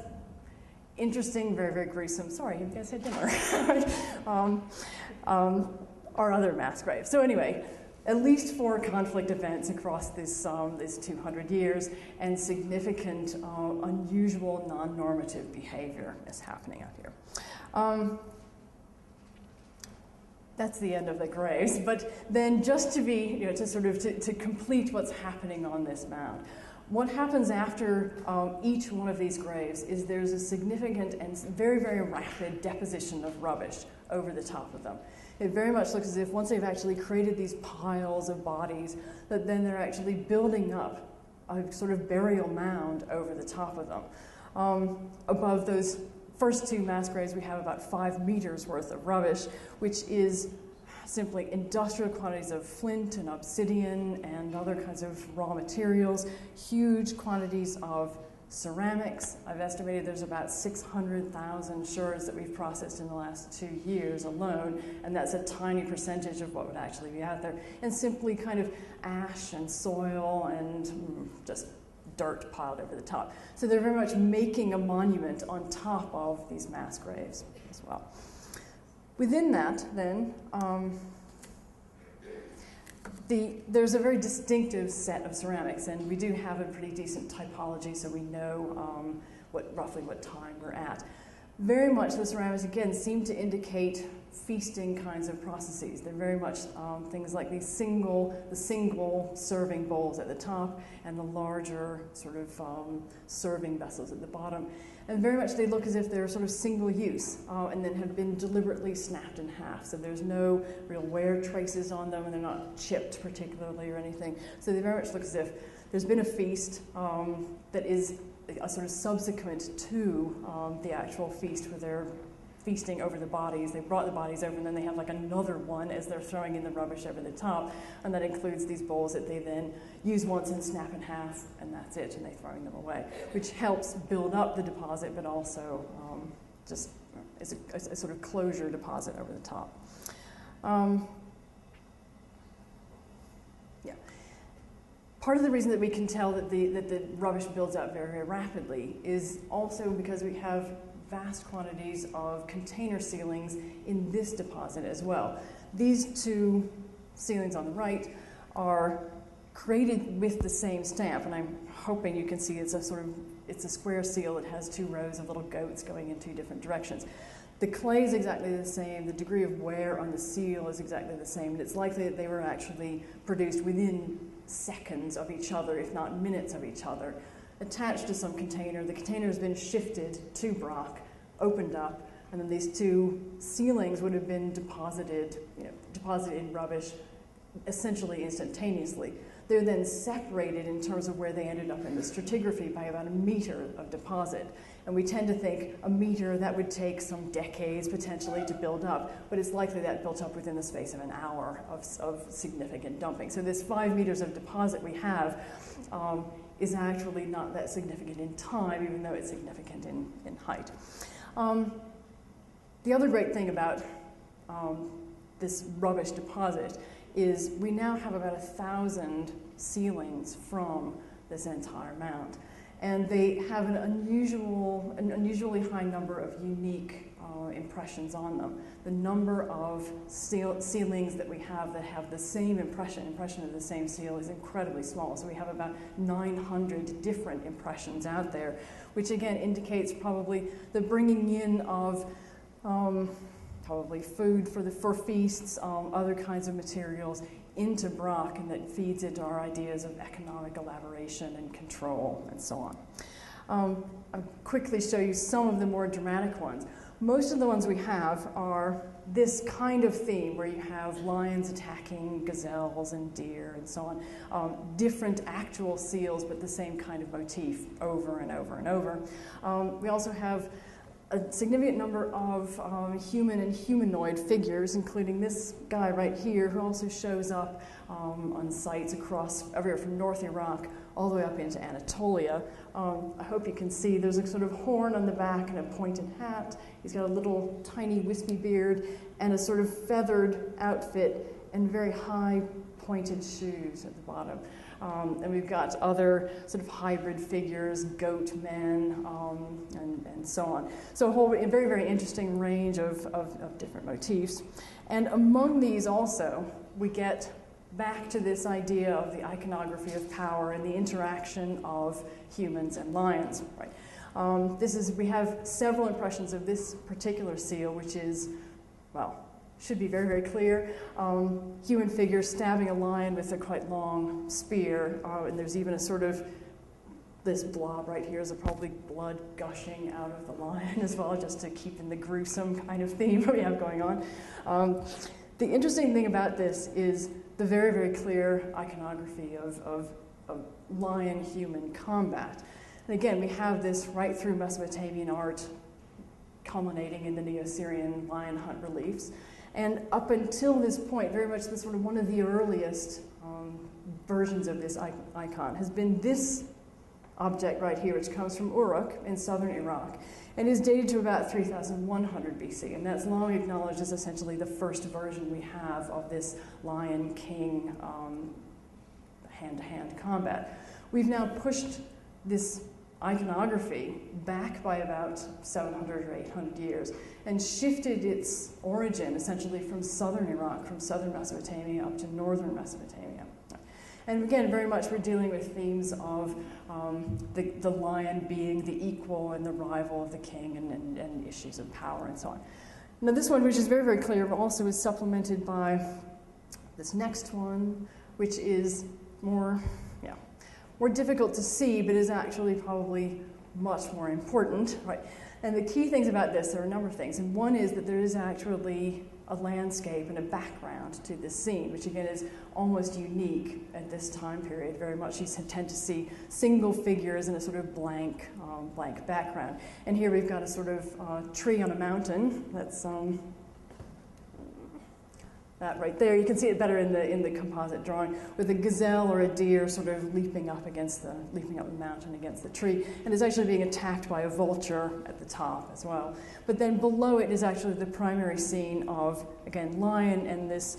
interesting, very, very gruesome. Sorry, you guys had dinner. Our other mass graves. So anyway, at least 4 conflict events across this 200 years, and significant, unusual, non-normative behavior is happening out here. That's the end of the graves. But then, just to be, to complete what's happening on this mound. What happens after each one of these graves is there's a significant and very, very rapid deposition of rubbish over the top of them. It very much looks as if once they've actually created these piles of bodies, that then they're actually building up a sort of burial mound over the top of them. Above those first 2 mass graves, we have about 5 meters worth of rubbish, which is simply industrial quantities of flint and obsidian and other kinds of raw materials, huge quantities of ceramics. I've estimated there's about 600,000 shards that we've processed in the last 2 years alone, and that's a tiny percentage of what would actually be out there. And simply kind of ash and soil and just dirt piled over the top. So they're very much making a monument on top of these mass graves as well. Within that, then, there's a very distinctive set of ceramics, and we do have a pretty decent typology, so we know roughly what time we're at. Very much the ceramics, again, seem to indicate feasting kinds of processes. They're very much things like the single serving bowls at the top and the larger sort of serving vessels at the bottom. And very much they look as if they're sort of single use and then have been deliberately snapped in half. So there's no real wear traces on them, and they're not chipped particularly or anything. So they very much look as if there's been a feast that is a sort of subsequent to the actual feast where they're feasting over the bodies. They brought the bodies over, and then they have like another one as they're throwing in the rubbish over the top, and that includes these bowls that they then use once and snap in half, and that's it, and they're throwing them away, which helps build up the deposit, but also just is a sort of closure deposit over the top. Yeah. Part of the reason that we can tell that the rubbish builds up very, very rapidly is also because we have vast quantities of container sealings in this deposit as well. These two sealings on the right are created with the same stamp, and I'm hoping you can see it's a square seal that has 2 rows of little goats going in 2 different directions. The clay is exactly the same, the degree of wear on the seal is exactly the same, and it's likely that they were actually produced within seconds of each other, if not minutes of each other, attached to some container. The container has been shifted to Brak, opened up, and then these 2 sealings would have been deposited in rubbish essentially instantaneously. They're then separated in terms of where they ended up in the stratigraphy by about 1 meter of deposit. And we tend to think 1 meter, that would take some decades potentially to build up, but it's likely that built up within the space of an hour of significant dumping. So this 5 meters of deposit we have is actually not that significant in time, even though it's significant in height. The other great thing about this rubbish deposit is we now have about 1,000 sealings from this entire mound. And they have an unusually high number of unique impressions on them. The number of sealings that we have that have the same impression of the same seal is incredibly small. So we have about 900 different impressions out there, which again indicates probably the bringing in of probably food for feasts, other kinds of materials into Brak, and that feeds into our ideas of economic elaboration and control and so on. I'll quickly show you some of the more dramatic ones. Most of the ones we have are this kind of theme where you have lions attacking gazelles and deer and so on. Different actual seals, but the same kind of motif over and over and over. We also have a significant number of human and humanoid figures, including this guy right here, who also shows up on sites across everywhere from North Iraq all the way up into Anatolia. I hope you can see there's a sort of horn on the back and a pointed hat. He's got a little tiny wispy beard and a sort of feathered outfit and very high pointed shoes at the bottom. And we've got other sort of hybrid figures, goat men, and so on. So a very, very interesting range of different motifs. And among these also, we get back to this idea of the iconography of power and the interaction of humans and lions. Right? We have several impressions of this particular seal, which is, well, should be very, very clear. Human figure stabbing a lion with a quite long spear, and there's even a sort of, this blob right here is probably blood gushing out of the lion as well, just to keep in the gruesome kind of theme we have going on. The interesting thing about this is the very, very clear iconography of lion-human combat. And again, we have this right through Mesopotamian art, culminating in the Neo-Syrian lion hunt reliefs. And up until this point, very much sort of one of the earliest versions of this icon has been this object right here, which comes from Uruk in southern Iraq, and is dated to about 3100 BC, and that's long acknowledged as essentially the first version we have of this lion-king hand-to-hand combat. We've now pushed this iconography back by about 700 or 800 years and shifted its origin essentially from southern Iraq, from southern Mesopotamia up to northern Mesopotamia. And again, very much we're dealing with themes of the lion being the equal and the rival of the king, and issues of power and so on. Now this one, which is very, very clear, also is supplemented by this next one, which is more difficult to see, but is actually probably much more important, right? And the key things about this, there are a number of things, and one is that there is actually a landscape and a background to this scene, which again is almost unique at this time period. Very much you tend to see single figures in a sort of blank background. And here we've got a sort of tree on a mountain. That's that right there. You can see it better in the composite drawing, with a gazelle or a deer sort of leaping up the mountain against the tree, and is actually being attacked by a vulture at the top as well. But then below it is actually the primary scene of, again, lion and this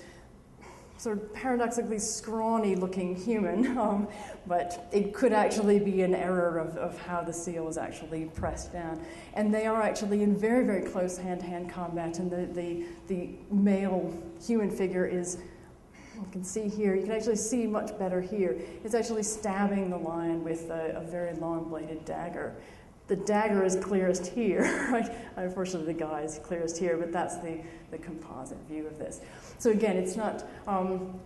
sort of paradoxically scrawny-looking human, but it could actually be an error of how the seal is actually pressed down. And they are actually in very, very close hand-to-hand combat, and the male human figure is, you can see here, you can actually see much better here, it's actually stabbing the lion with a very long-bladed dagger. The dagger is clearest here, right? Unfortunately, the guy is clearest here, but that's the composite view of this. So again, it's not,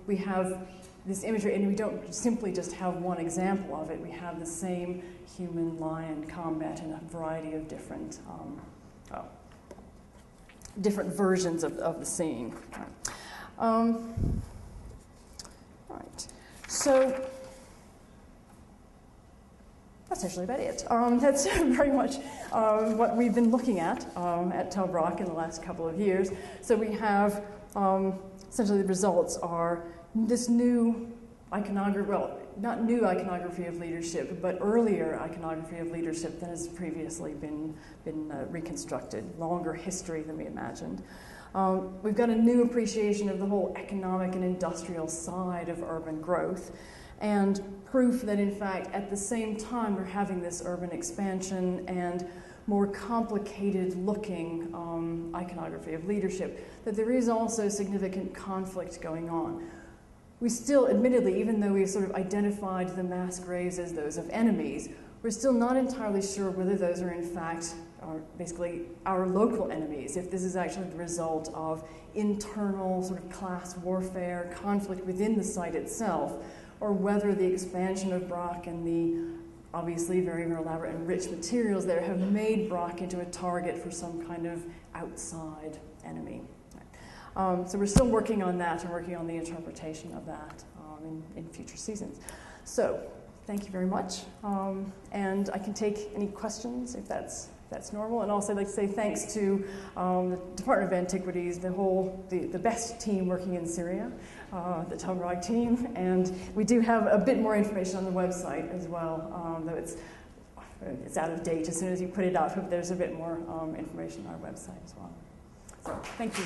we have this imagery, and we don't simply just have one example of it. We have the same human-lion combat in a variety of different versions of the scene. All right. So that's actually about it. That's very much what we've been looking at Tell Brak in the last couple of years. So we have, essentially the results are this new iconography, well, not new iconography of leadership, but earlier iconography of leadership than has previously been reconstructed, longer history than we imagined. We've got a new appreciation of the whole economic and industrial side of urban growth, and proof that, in fact, at the same time we're having this urban expansion and more complicated-looking iconography of leadership, that there is also significant conflict going on. We still, admittedly, even though we've sort of identified the mass graves as those of enemies, we're still not entirely sure whether those are, in fact, basically our local enemies, if this is actually the result of internal sort of class warfare, conflict within the site itself, or whether the expansion of Brak and the obviously very, very elaborate and rich materials there have made Brak into a target for some kind of outside enemy. So we're still working on that and working on the interpretation of that in future seasons. So thank you very much. And I can take any questions if that's normal. And also I'd like to say thanks to the Department of Antiquities, the best team working in Syria, the Tell Brak team. And we do have a bit more information on the website as well, though it's out of date. As soon as you put it up, there's a bit more information on our website as well. So thank you.